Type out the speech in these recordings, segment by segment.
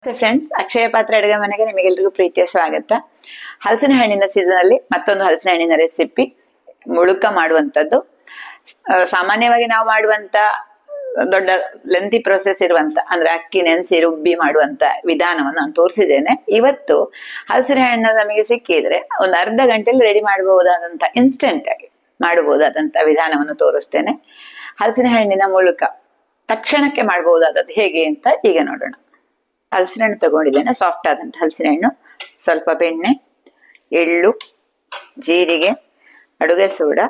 Friends, ಅಕ್ಷಯ ಪಾತ್ರ ಅಡುಗೆ ಮನೆಗೆ ನಿಮಗೆಲ್ಲರಿಗೂ ಪ್ರೀತಿಯ ಸ್ವಾಗತ. ಹಲಸಿನ ಹಣ್ಣಿನ ಸೀಸನ್ ಅಲ್ಲಿ ಮತ್ತೊಂದು ಹಲಸಿನ ಹಣ್ಣಿನ ರೆಸಿಪಿ ಮುಳುಕ ಮಾಡುವಂತದ್ದು. ಸಾಮಾನ್ಯವಾಗಿ ನಾವು ಮಾಡುವಂತ ದೊಡ್ಡ ಲೆಂತಿ ಪ್ರೊಸೆಸ್ ಇರುವಂತ ಅಂದ್ರೆ ಅಕ್ಕಿ ನೆನೆಸಿ ರುಬ್ಬಿ ಮಾಡುವಂತ ವಿಧಾನವನ್ನು ನಾನು ತೋರಿಸಿದ್ದೇನೆ. ಇವತ್ತು ಹಲಸಿನ ಹಣ್ಣು ನಮಗೆ ಸಿಕ್ಕಿದ್ರೆ ಒಂದು ಅರ್ಧ ಗಂಟೆಯಲ್ಲಿ ರೆಡಿ ಮಾಡಬಹುದಾದಂತ ಇನ್ಸ್ಟೆಂಟ್ ಆಗಿ ಮಾಡಬಹುದಾದಂತ ವಿಧಾನವನ್ನು ತೋರಿಸ್ತೇನೆ. ಹಲಸಿನ ಹಣ್ಣಿನ ಮುಳುಕ ತಕ್ಷಣಕ್ಕೆ ಮಾಡಬಹುದಾದದ್ದು ಹೇಗೆ ಅಂತ ಈಗ ನೋಡೋಣ. ಹಲಸಿನ ಹಣ್ಣು ತಗೊಂಡಿದ್ದೇನೆ, ಸಾಫ್ಟ್ ಆದಂತ ಹಲಸಿನ ಹಣ್ಣು, ಸ್ವಲ್ಪ ಬೆಣ್ಣೆ, ಎಳ್ಳು, ಜೀರಿಗೆ, ಅಡುಗೆ ಸೋಡಾ,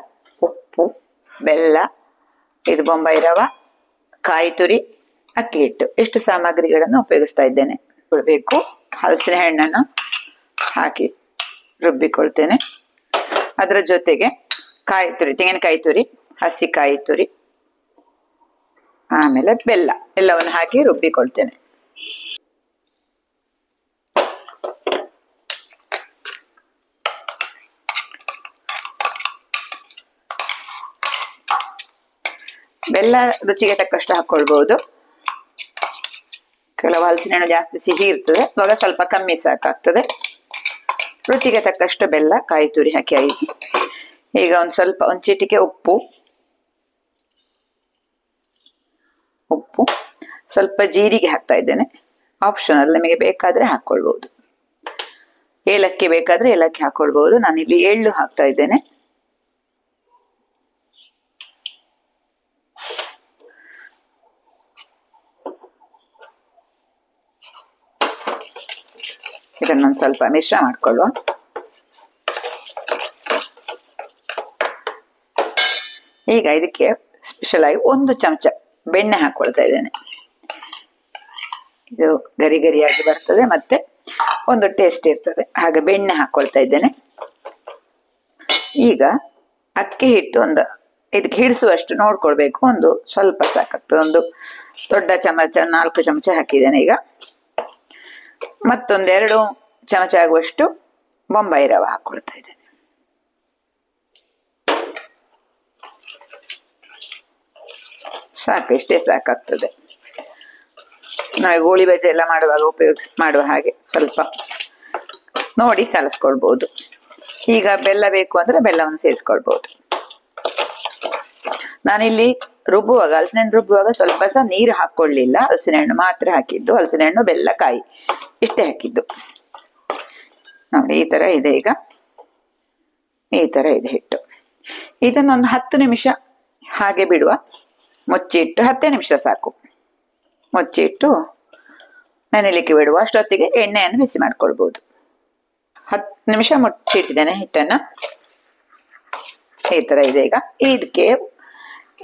ಉಪ್ಪು, ಬೆಲ್ಲ, ಇದು ಬೊಂಬೈ ರವ, ಕಾಯಿ ತುರಿ, ಅಕ್ಕಿ ಹಿಟ್ಟು, ಇಷ್ಟು ಸಾಮಗ್ರಿಗಳನ್ನು ಉಪಯೋಗಿಸ್ತಾ ಇದ್ದೇನೆ. ಕೊಡಬೇಕು. ಹಲಸಿನ ಹಣ್ಣನ್ನು ಹಾಕಿ ರುಬ್ಬಿಕೊಳ್ತೇನೆ. ಅದರ ಜೊತೆಗೆ ಕಾಯಿ ತುರಿ, ತೆಂಗಿನಕಾಯಿ ತುರಿ, ಹಸಿ ಕಾಯಿ ತುರಿ, ಆಮೇಲೆ ಬೆಲ್ಲ, ಎಲ್ಲವನ್ನು ಹಾಕಿ ರುಬ್ಬಿಕೊಳ್ತೇನೆ. ಬೆಲ್ಲ ರುಚಿಗೆ ತಕ್ಕಷ್ಟು ಹಾಕೊಳ್ಬಹುದು. ಕೆಲವು ಹಲಸಿನ ಹಣ್ಣು ಜಾಸ್ತಿ ಸಿಹಿ ಇರ್ತದೆ, ಇವಾಗ ಸ್ವಲ್ಪ ಕಮ್ಮಿ ಸಾಕಾಗ್ತದೆ. ರುಚಿಗೆ ತಕ್ಕಷ್ಟು ಬೆಲ್ಲ, ಕಾಯಿ ತುರಿ ಹಾಕಿ ಆಯಿತು. ಈಗ ಒಂದು ಚಿಟಿಕೆ ಉಪ್ಪು, ಸ್ವಲ್ಪ ಜೀರಿಗೆ ಹಾಕ್ತಾ ಇದ್ದೇನೆ. ಆಪ್ಷನಲ್, ನಿಮಗೆ ಬೇಕಾದ್ರೆ ಹಾಕೊಳ್ಬಹುದು. ಏಲಕ್ಕಿ ಬೇಕಾದ್ರೆ ಏಲಕ್ಕಿ ಹಾಕೊಳ್ಬಹುದು. ನಾನಿಲ್ಲಿ ಎಳ್ಳು ಹಾಕ್ತಾ ಇದ್ದೇನೆ. ಇದನ್ನೊಂದು ಸ್ವಲ್ಪ ಮಿಶ್ರ ಮಾಡ್ಕೊಳ್ಳುವ. ಈಗ ಇದಕ್ಕೆ ಸ್ಪೆಷಲ್ ಆಗಿ 1 ಚಮಚ ಬೆಣ್ಣೆ ಹಾಕೊಳ್ತಾ ಇದ್ದೇನೆ. ಇದು ಗರಿ ಗರಿಯಾಗಿ ಬರ್ತದೆ, ಮತ್ತೆ ಒಂದು ಟೇಸ್ಟ್ ಇರ್ತದೆ, ಹಾಗೆ ಬೆಣ್ಣೆ ಹಾಕೊಳ್ತಾ ಇದ್ದೇನೆ. ಈಗ ಅಕ್ಕಿ ಹಿಟ್ಟು ಇದಕ್ಕೆ ಹಿಡಿಸುವಷ್ಟು ನೋಡ್ಕೊಳ್ಬೇಕು, ಒಂದು ಸ್ವಲ್ಪ ಸಾಕಾಗ್ತದೆ. ಒಂದು ದೊಡ್ಡ ಚಮಚ 4 ಚಮಚ ಹಾಕಿದ್ದೇನೆ. ಈಗ ಮತ್ತೊಂದು 2 ಚಮಚ ಆಗುವಷ್ಟು ಬೊಂಬೈ ರವೆ ಹಾಕೊಳ್ತಾ ಇದ್ದೇನೆ. ಸಾಕು, ಇಷ್ಟೇ ಸಾಕಾಗ್ತದೆ. ನಾವು ಗೋಳಿ ಬಜೆ ಎಲ್ಲ ಮಾಡುವಾಗ ಮಾಡುವ ಹಾಗೆ ಸ್ವಲ್ಪ ನೋಡಿ ಕಲಸ್ಕೊಳ್ಬಹುದು. ಈಗ ಬೆಲ್ಲ ಬೇಕು ಅಂದ್ರೆ ಬೆಲ್ಲವನ್ನು ಸೇರಿಸ್ಕೊಳ್ಬಹುದು. ನಾನಿಲ್ಲಿ ಹಲಸಿನ ಹಣ್ಣು ರುಬ್ಬುವಾಗ ಸ್ವಲ್ಪ ಸಹ ನೀರು ಹಾಕೊಳ್ಳಿಲ್ಲ, ಹಲಸಿನ ಹಣ್ಣು ಮಾತ್ರ ಹಾಕಿದ್ದು. ಹಲಸಿನ ಹಣ್ಣು, ಬೆಲ್ಲ, ಕಾಯಿ ಇಷ್ಟೇ ಹಾಕಿದ್ದು. ನೋಡಿ, ಈ ತರ ಇದೆ. ಈಗ ಈ ತರ ಇದೆ ಹಿಟ್ಟು. ಇದನ್ನೊಂದು 10 ನಿಮಿಷ ಹಾಗೆ ಬಿಡುವ. ಮುಚ್ಚಿಟ್ಟು 10 ನಿಮಿಷ ಸಾಕು. ಮುಚ್ಚಿಟ್ಟು ನೆನೆಲಿಕ್ಕೆ ಬಿಡುವ. ಅಷ್ಟೊತ್ತಿಗೆ ಎಣ್ಣೆಯನ್ನು ಬಿಸಿ ಮಾಡ್ಕೊಳ್ಬಹುದು. 10 ನಿಮಿಷ ಮುಚ್ಚಿಟ್ಟಿದ್ದೇನೆ ಹಿಟ್ಟನ್ನ. ಈ ತರ ಇದೆ. ಈಗ ಇದಕ್ಕೆ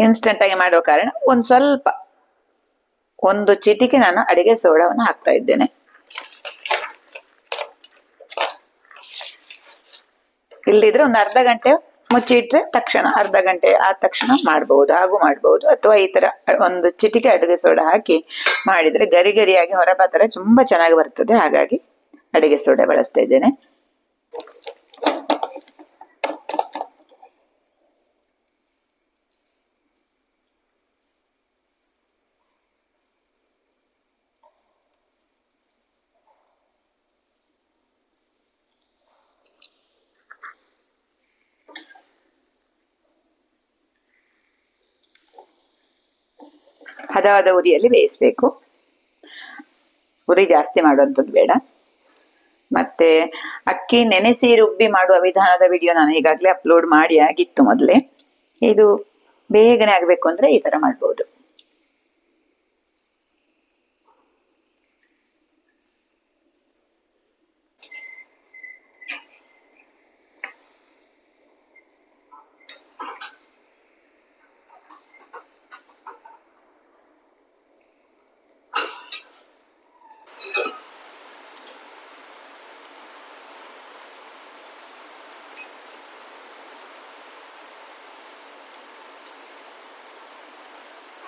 ಇನ್ಸ್ಟೆಂಟ್ ಆಗಿ ಮಾಡುವ ಕಾರಣ ಒಂದು ಚಿಟಿಕೆ ನಾನು ಅಡಿಗೆ ಸೋಡಾವನ್ನು ಹಾಕ್ತಾ ಇದ್ದೇನೆ. ಇಲ್ಲದಿದ್ರೆ ಒಂದು ಅರ್ಧ ಗಂಟೆ ಮುಚ್ಚಿಟ್ರೆ ಅರ್ಧ ಗಂಟೆ ಆದ ತಕ್ಷಣ ಮಾಡಬಹುದು. ಅಥವಾ ಈ ತರ ಒಂದು ಚಿಟಿಕೆ ಅಡುಗೆ ಸೋಡಾ ಹಾಕಿ ಮಾಡಿದ್ರೆ ಗರಿ ಗರಿಯಾಗಿ ಹೊರಬರ್ತಾರೆ, ತುಂಬಾ ಚೆನ್ನಾಗಿ ಬರ್ತದೆ. ಹಾಗಾಗಿ ಅಡುಗೆ ಸೋಡಾ ಬಳಸ್ತಾ ಇದ್ದೇನೆ. ಹದವಾದ ಉರಿಯಲ್ಲಿ ಬೇಯಿಸ್ಬೇಕು. ಉರಿ ಜಾಸ್ತಿ ಮಾಡುವಂಥದ್ದು ಬೇಡ. ಮತ್ತೆ ಅಕ್ಕಿ ನೆನೆಸಿ ರುಬ್ಬಿ ಮಾಡುವ ವಿಧಾನದ ವಿಡಿಯೋ ನಾನು ಈಗಾಗಲೇ ಅಪ್ಲೋಡ್ ಮಾಡಿ ಆಗಿತ್ತು ಮೊದಲೇ. ಇದು ಬೇಗನೆ ಆಗಬೇಕು ಅಂದ್ರೆ ಈ ತರ ಮಾಡ್ಬೋದು.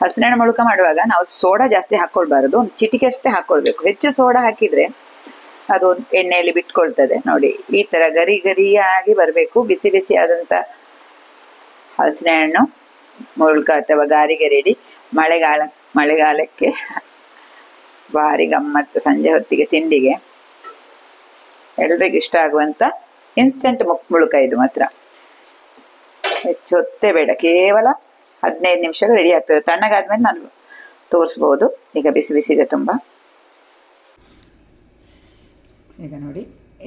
ಹಲಸಿನ ಹಣ್ಣು ಮುಳುಕ ಮಾಡುವಾಗ ನಾವು ಸೋಡಾ ಜಾಸ್ತಿ ಹಾಕೊಳ್ಬಾರದು, ಒಂದು ಚಿಟಿಕೆ ಅಷ್ಟೇ ಹಾಕೊಳ್ಬೇಕು. ಹೆಚ್ಚು ಸೋಡಾ ಹಾಕಿದ್ರೆ ಅದು ಎಣ್ಣೆಯಲ್ಲಿ ಬಿಟ್ಕೊಳ್ತದೆ. ನೋಡಿ, ಈ ತರ ಗರಿ ಗರಿಯಾಗಿ ಬರಬೇಕು. ಬಿಸಿ ಬಿಸಿ ಆದಂತ ಹಲಸಿನ ಹಣ್ಣು ಮುಳುಕ ಅಥವಾ ಗಾರಿಗೆ ರೆಡಿ. ಮಳೆಗಾಲಕ್ಕೆ ಭಾರಿ ಗಮ್ಮತ್ತು ಸಂಜೆ ಹೊತ್ತಿಗೆ ತಿಂಡಿಗೆ. ಎಲ್ರಿಗೂ ಇಷ್ಟ ಆಗುವಂತ ಇನ್ಸ್ಟೆಂಟ್ ಮುಳುಕ ಇದು ಮಾತ್ರ. ಹೆಚ್ಚು ಹೊತ್ತೇ ಬೇಡ, ಕೇವಲ 15 ನಿಮಿಷ ರೆಡಿ ಆಗ್ತದೆ. ತಣ್ಣಗಾದ್ಮೇಲೆ ನಾನು ತೋರಿಸ್ಬೋದು. ಈಗ ಬಿಸಿ ಬಿಸಿ ಇದೆ ತುಂಬ. ಈಗ ನೋಡಿ,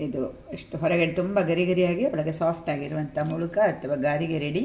ಇದು ಎಷ್ಟು ಹೊರಗಡೆ ತುಂಬ ಗರಿ ಗರಿಯಾಗಿ ಒಳಗೆ ಸಾಫ್ಟ್ ಆಗಿರುವಂಥ ಮುಳುಕ ಅಥವಾ ಗಾರಿಗೆ ರೆಡಿ.